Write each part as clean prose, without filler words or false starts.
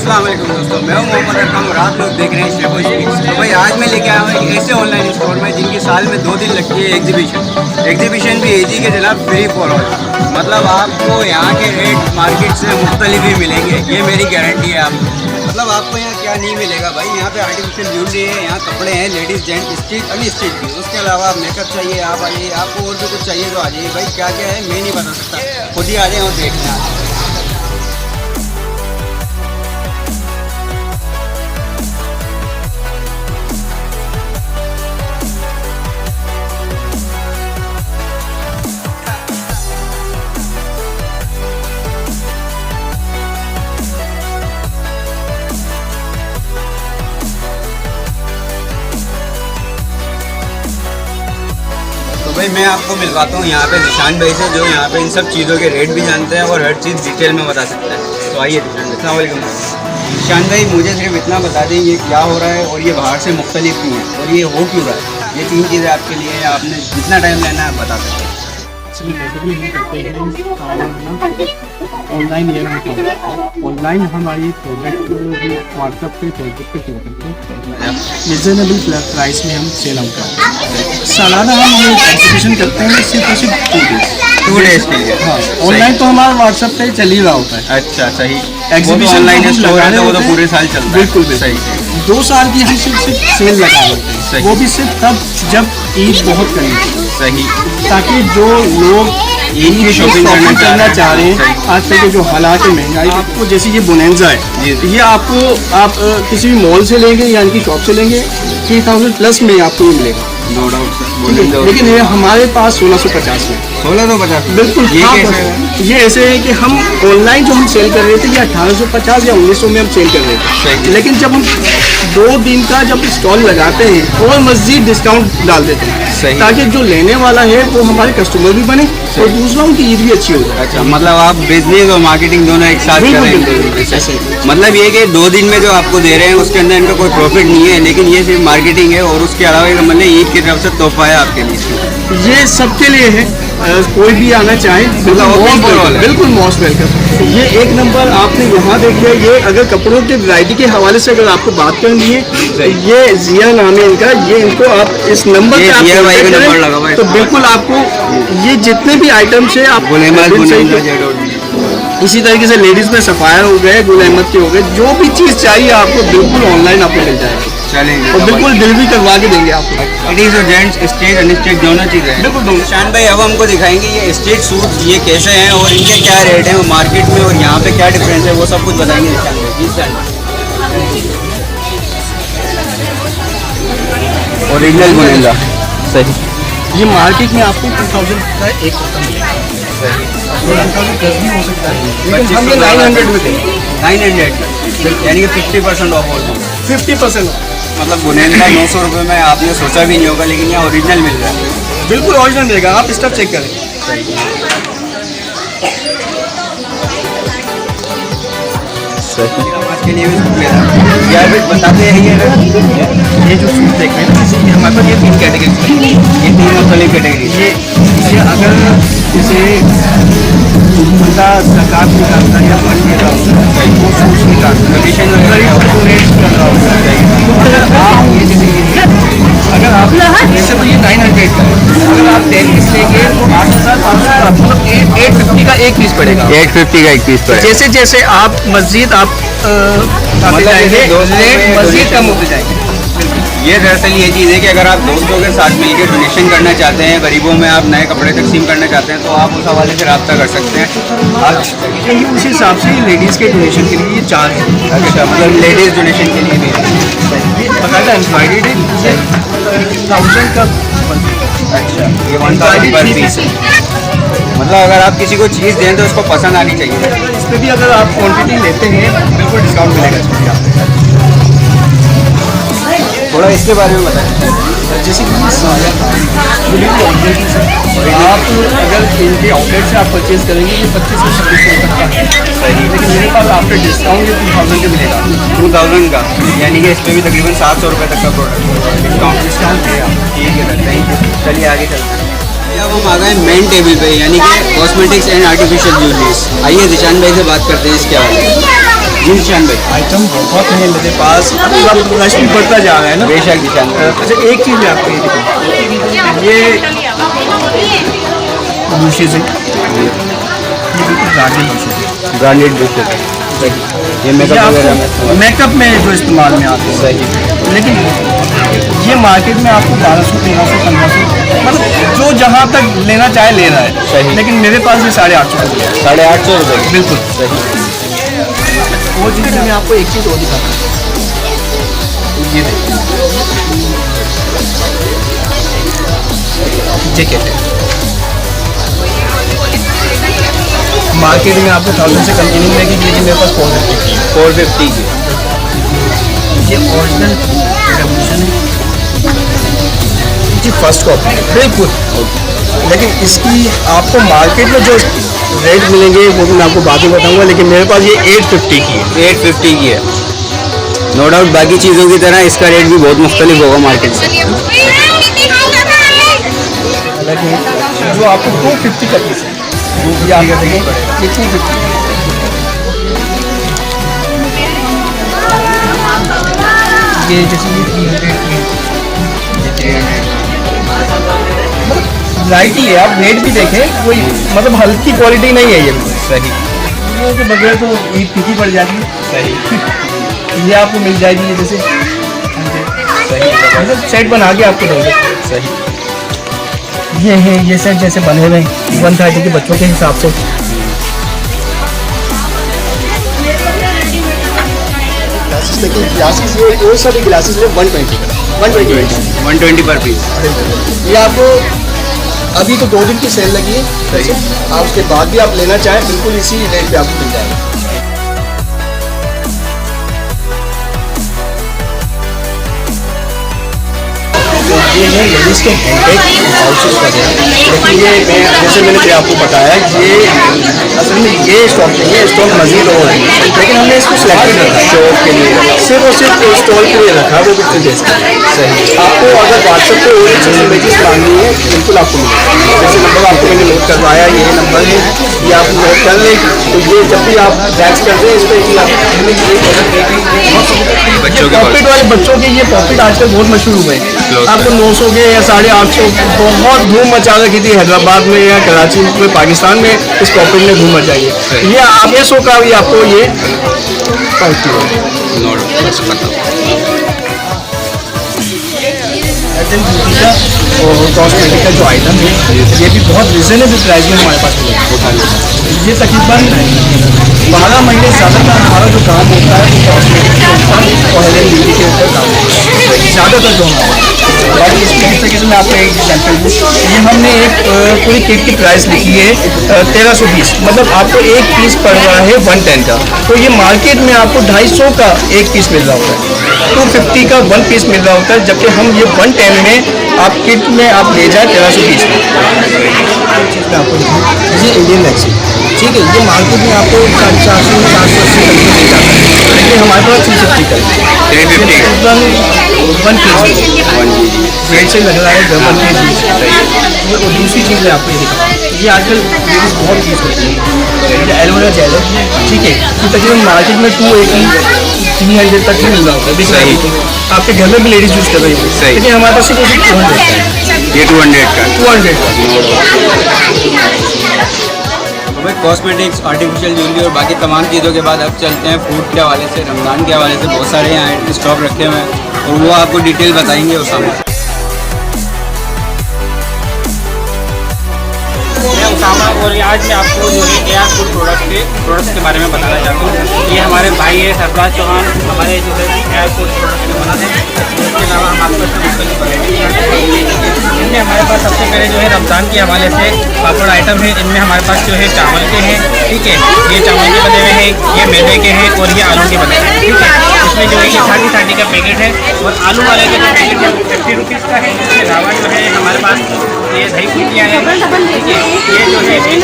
अस्सलाम वालेकुम दोस्तों, मैं हूं मोहम्मद अरकम और आप लोग देख रहे हैं शेफो स्पीक्स। तो भाई आज मैं लेके आया हूँ एक ऐसे ऑनलाइन स्टोर में जिनकी साल में 2 दिन लगती है एग्जीबिशन भी एजी के जनाब फ्री फॉर ऑल। मतलब आपको यहाँ के रेट मार्केट से मुख्तलिफ ही मिलेंगे, ये मेरी गारंटी है आपको। मतलब आपको यहाँ क्या नहीं मिलेगा भाई, यहाँ पे आर्टिफिशियल ज्वेलरी है, यहाँ कपड़े हैं लेडीज़ जेंट्स स्ट्रीट अनस्ट्रीट की। उसके अलावा मेकअप चाहिए आप आइए, आपको और भी कुछ चाहिए तो आ जाइए भाई। क्या क्या है मैं नहीं बता सकता, खुद ही आ जाए और देख लें। तो भाई मैं आपको मिलवाता हूँ यहाँ पे जिशान भाई से, जो यहाँ पे इन सब चीज़ों के रेट भी जानते हैं और हर चीज़ डिटेल में बता सकते हैं। तो आइए जिशान भाई। अस्सलाम वालेकुम जिशान भाई, मुझे सिर्फ इतना बता दें ये क्या हो रहा है और ये बाहर से मुख्तलिफ क्यों है और ये हो क्यों रहा है। ये 3 चीज़ें आपके लिए हैं, आपने जितना टाइम लेना है आप बता सकते हैं। ऑनलाइन ऑनलाइन हमारी प्रोडक्ट व्हाट्सएप पे फेसबुक पे शेयर करते हैं, रिजनेबल प्राइस में हम सेल आउट करते हैं। सालाना हम ये एग्जीबिशन करते हैं सिर्फ और सिर्फ 2 डेज के लिए। हाँ, ऑनलाइन तो हमारा व्हाट्सएप पे चल ही रहा होता है। अच्छा सही, एग्जीबिशन ऑनलाइन स्टोर है तो वो तो पूरे साल चलता है। बिल्कुल सही। 2 साल की हम सिर्फ सेल लगा देते हैं, वो भी सिर्फ तब जब ईद बहुत करीब सही, ताकि जो लोग ईद की शॉपिंग करना चाह रहे हैं। आजकल के जो हालात है महंगाई, आपको जैसे ये बोनेंजा है, ये आपको आप किसी भी मॉल से लेंगे या इनकी शॉप से लेंगे 3000 प्लस में आपको ये मिलेगा, नो डाउट। लेकिन ये हमारे पास 1650 में 1650 बिल्कुल। ये ऐसे है कि हम ऑनलाइन जो हम सेल कर रहे थे ये 1850 या 1900 में हम सेल कर रहे थे, लेकिन जब हम 2 दिन का जब स्टॉल लगाते हैं और मज़ीद डिस्काउंट डाल देते हैं ताकि जो लेने वाला है वो हमारे कस्टमर भी बने और दूसरा उनकी ईद भी अच्छी हो जाए। अच्छा, मतलब आप बिजनेस और मार्केटिंग दोनों एक साथ कर रहे हैं। मतलब ये कि 2 दिन में जो आपको दे रहे हैं उसके अंदर इनका कोई प्रॉफिट नहीं है, लेकिन ये सिर्फ मार्केटिंग है और उसके अलावा मतलब ईद की तरफ से तोहफा है आपके लिए। ये सबके लिए है, कोई भी आना चाहे बिल्कुल मोस्ट वेलकम। ये एक नंबर आपने यहाँ देख लिया। ये अगर कपड़ों के वैरायटी के हवाले से अगर आपको बात करनी है तो ये जिया नाम है इनका, ये इनको आप इस नंबर पे आप नंबर लगा तो बिल्कुल आपको ये जितने भी आइटम्स है आप इसी तरीके से लेडीज में सफायर हो गए, गुल अहमद के हो गए, जो भी चीज़ चाहिए आपको बिल्कुल ऑनलाइन आपको मिल जाएगी। चलेंगे और बिल्कुल डिलीवरी करवा के देंगे आपको। लेडीज और जेंट्स स्ट्रीट अनस्ट्रीट दोनों चीज़ें हैं। बिल्कुल दोनों। शान भाई अब हमको दिखाएंगे ये स्ट्रीट सूट ये कैसे हैं और इनके क्या रेट हैं, वो मार्केट में और यहाँ पे क्या डिफरेंस है, वो सब कुछ बताएंगे ओरिजिनल बोलेगा। सही, ये मार्केट में आपको 2000 का एक कुर्ता मिलेगा, 2010 भी हो सकता है, लेकिन हम ये 900 में देंगे। 900 यानी कि 50% ऑफ हो, 50% मतलब बुनेंदा 900 रुपये में आपने सोचा भी नहीं होगा, लेकिन यहाँ ओरिजिनल मिल रहा है। बिल्कुल ओरिजिनल मिलेगा, आप स्टफ चेक करें। आज के लिए भी सूट ले रहा है यार, बताते हैं ये जो सूट देख रहे हैं ना, ये हमारे पास ये 3 कैटेगरी, ये 3 मुख्तलिफ कैटेगरी। ये अगर जैसे बंदा सरकार निकालता है या फंड निकालता है वो सूट निकालता है, अगर आप जैसे तो ये 900 का है, अगर आप 10 पीस लेंगे तो 8500 मतलब 850 का एक पीस पड़ेगा। 850 का एक पीस पड़ेगा। जैसे जैसे आप मस्जिद आप जाएंगे रेट मस्जिद कम होते जाएंगे। ये दरअसल ये चीज़ है कि अगर आप दोस्तों के साथ मिलकर डोनेशन करना चाहते हैं, गरीबों में आप नए कपड़े तकसीम करना चाहते हैं, तो आप उस हवाले से रब्ता कर सकते हैं। आप उस हिसाब से लेडीज़ के डोनेशन के लिए ये चार्ज है। अच्छा, मतलब लेडीज़ डोनेशन के लिए भी बकायदा एम्ब्रॉयडरी है, 1000 का। अच्छा, ये 1000 पर पीस है। मतलब अगर आप किसी को चीज़ दें तो उसको पसंद आनी चाहिए। इस पर भी अगर आप क्वांटिटी लेते हैं बिल्कुल डिस्काउंट मिलेगा इसमें भी आपको। थोड़ा इसके बारे में बताएं। जैसे कि आप अगर इनके आउटलेट से आप परचेज करेंगे ये 25 से 26 तक का है, लेकिन मेरे पास आफ्टर डिस्काउंट ये 2000 का मिलेगा। 2000 का, यानी कि इस पर भी तकरीबन 700 रुपये तक का प्रोडक्ट डिस्काउंट है। ठीक है सर, थैंक यू। चलिए आगे चलते हैं। अब हम आ गए मेन टेबल पे, यानी कि कॉस्मेटिक्स एंड आर्टिफिशियल ज्वेलरीज। आइए जिशान भाई से बात करते हैं इसके हवाले। जी निशान भाई। आइटम बहुत है मेरे पास, अब रश भी बढ़ता जा रहा है ना। बेशक निशान भाई। अच्छा एक चीज़ मैं आपको ये दिखाऊँ, ये ब्रशेज़ है, ये बिल्कुल ब्रांडेड ब्रशेज़ है। ब्रांडेड ब्रशेज है। ये ये मेकअप वगैरह में आपको मेकअप में जो इस्तेमाल में आते हैं, सही। लेकिन ये मार्केट में आपको 1200, 1300, 1500, मतलब जो जहाँ तक लेना चाहे ले रहा है। सही। लेकिन मेरे पास ये 850 रुपये है। 850 रुपये। बिल्कुल। सही। वो चीज़ मैं आपको एक चीज़ और दिखाता हूँ, ये देखिए, जैकेट है, मार्केट में आपको 1000 से कम की नहीं मिलेगी, लेकिन मेरे पास 450 की है। 450 की। ये ओरिजिनल रेवोल्यूशन है, जी फर्स्ट कॉपी है बिल्कुल। लेकिन इसकी आपको मार्केट में जो रेट मिलेंगे वो भी मैं आपको बाद में बताऊंगा, लेकिन मेरे पास ये 850 की है। 850 की है। नो डाउट बाकी चीज़ों की तरह इसका रेट भी बहुत मुख्तलिफ होगा मार्केट से। हालांकि जो आपको 250 का पीस है, ये आप देखें, ये 250। ये जैसे ये 300 की, ये 300, वैरायटी है। आप रेट भी देखें, कोई मतलब हल्की क्वालिटी नहीं है ये। सही। ये के बगैर तो ईद फीकी पड़ जाती है। सही। ये आपको मिल जाएगी, ये जैसे सही। मतलब सेट बना के आपको देंगे। सही। ये है, ये सेट जैसे बने हुए हैं 130 के बच्चों के हिसाब से। ग्लासेस, लेकिन ग्लासेस ये और सारे ग्लासेस है 120 पर पीस। ये आपको अभी तो 2 दिन की सेल लगी है वैसे, आप उसके बाद भी आप लेना चाहें बिल्कुल इसी रेट पे आपको मिल जाएगा। ये है लेडीज़ के हैंडबैग पाउचेस वगैरह, लेकिन ये मैं जैसे मैंने आपको बताया, ये असल में ये स्टॉक नहीं है, स्टॉक मजीद और है, लेकिन हमने इसको सिलेक्टेड रखा शॉप के लिए, सिर्फ और सिर्फ स्टॉल के लिए रखा वो भी जैसे। सही। आपको अगर व्हाट्सएप पे और चीज़ इमेजेस मांगनी है बिल्कुल आपको मिलेगा। जैसे नंबर आपको मैंने नोट करवाया, ये नंबर है, ये आप नोट कर लें, तो ये जब भी आप टैक्स कर दें इस पर बच्चों के पॉकेट वाले बच्चों के ये पॉकेट आजकल बहुत मशहूर हुए हैं। आपको 900 के या 850 बहुत धूम मचा रखी थी हैदराबाद में या कराची में, पाकिस्तान में इस पॉकेट ने धूम मचाई है। ये आप ये 100 का भी आपको ये 5 किलो और कॉस्मेटिक का जो आइटम है ये भी बहुत रिजनेबल प्राइस में हमारे पास मिलेगा। ये तकरीबन 12 महीने ज़्यादा का हमारा जो काम होता है वो कॉस्मेटिक के ऊपर और हेयर ब्यूटी के ऊपर काम होता है ज़्यादातर जो हमारा। बाकी इसकी जिस तरीके से मैं आपको एक एग्जाम्पल दूँ, ये हमने एक पूरी किट की प्राइस लिखी है 1320, मतलब आपको एक पीस पड़ रहा है 110 का, तो ये मार्केट में आपको 250 का एक पीस मिल रहा होता है, 250 का 1 पीस मिल रहा होता है, जबकि हम ये 110 में आप किट में आप ले जाए 1320 में। चीज़ मैं आपको दिखाऊँ, ये इंडियन वैक्सीन, ठीक है, ये मार्केट में आपको 480 480 तक मिल जाता है, लेकिन हमारे पास 350 का 1 के जी रेट से लग रहा है 1 के जी। और दूसरी चीज़ है आपको ये दिखाऊँ, ये आजकल लेडीज़ बहुत यूज़ करती है, ये एलोवेरा जेल है, ठीक है, ये तकरीबन मार्केट में 280 300 तक ही मिल रहा होता है, बिक रहा है, आपके घर में भी लेडीज़ यूज़ कर रही है, लेकिन हमारे पास सिर्फ 200 का है। ये 200 का। 200 का। भाई कॉस्मेटिक्स, आर्टिफिशियल ज्वेलरी और बाकी तमाम चीज़ों के बाद अब चलते हैं फूड के हवाले से, रमज़ान के हवाले से बहुत सारे यहाँ स्टॉक रखे हुए हैं और वो आपको डिटेल बताएंगे उस समय। मैं उसामा और आज मैं आपको जो है एयर फूड प्रोडक्ट्स के बारे में बताना चाहता हूँ। ये हमारे भाई है सरफराज चौहान, हमारे जो है एयर फूड प्रोडक्ट के बना है। इसके अलावा हम आपको इनमें हमारे पास सबसे पहले जो है रमज़ान के हवाले से पापड़ आइटम है। इनमें हमारे पास जो है चावल के हैं, ठीक है, ये चावल के बने हुए हैं, ये मैदे के हैं और ये आलू के बने हुए हैं, ठीक है। इसमें जो है ये 30 का पैकेट है और आलू वाले का जो पैकेट है 50 रुपीज़ का है। इसके अलावा जो है हमारे पास ये दही फुटियाँ हैं, ठीक है, ये जो है ये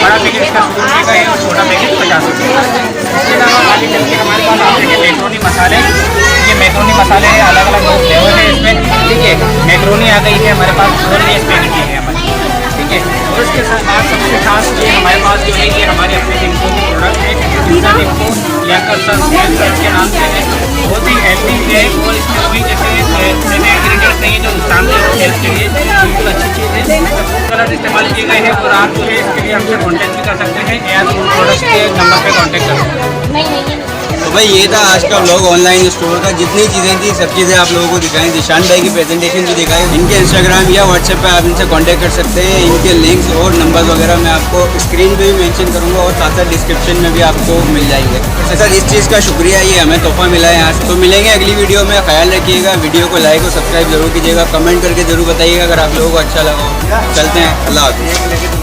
बड़ा पैकेट इसका 100 रुपये का है और छोटा पैकेट 50 रुपये का है। इसके अलावा आगे चल के हमारे पास आते हैं मैक्रोनी मसाले। ये मैक्रोनी मसाले हैं, अलग अलग दो फ्लेवर है इसमें, ठीक है। मैक्रोनी आ गई है हमारे पास और ये पैकेट है हमारे, ठीक है। और इसके साथ सबसे खास ये हमारे पास जो है ये हमारे अपने टिंको के प्रोडक्ट है, जिसका टिंको लेकर सर के नाम से है, बहुत ही हेल्दी है और इसमें कोई जैसे इंग्रीडियंट नहीं है जो नुकसान है हेल्थ के लिए, बिल्कुल अच्छी चीज़ है। कलर इस्तेमाल किए गए हैं और आप जो है इसके लिए हमसे कॉन्टैक्ट भी कर सकते हैं या प्रोडक्ट के नंबर पर कॉन्टैक्ट कर सकते हैं। तो भाई ये था आज का व्लॉग ऑनलाइन स्टोर का। जितनी चीज़ें थी सब चीज़ें आप लोगों को दिखाई, दिशान भाई की प्रेजेंटेशन भी दिखाई। इनके इंस्टाग्राम या व्हाट्सएप पे आप इनसे कांटेक्ट कर सकते हैं। इनके लिंक्स और नंबर वगैरह मैं आपको स्क्रीन पे भी मेंशन करूंगा और साथ साथ डिस्क्रिप्शन में भी आपको मिल जाएंगे। तो सर इस चीज़ का शुक्रिया, ये हमें तोहफा मिला है यहाँ से। तो मिलेंगे अगली वीडियो में, ख्याल रखिएगा। वीडियो को लाइक और सब्सक्राइब जरूर कीजिएगा, कमेंट करके जरूर बताइएगा अगर आप लोगों को अच्छा लगा हो। चलते हैं, अल्लाह हाफ़िज़।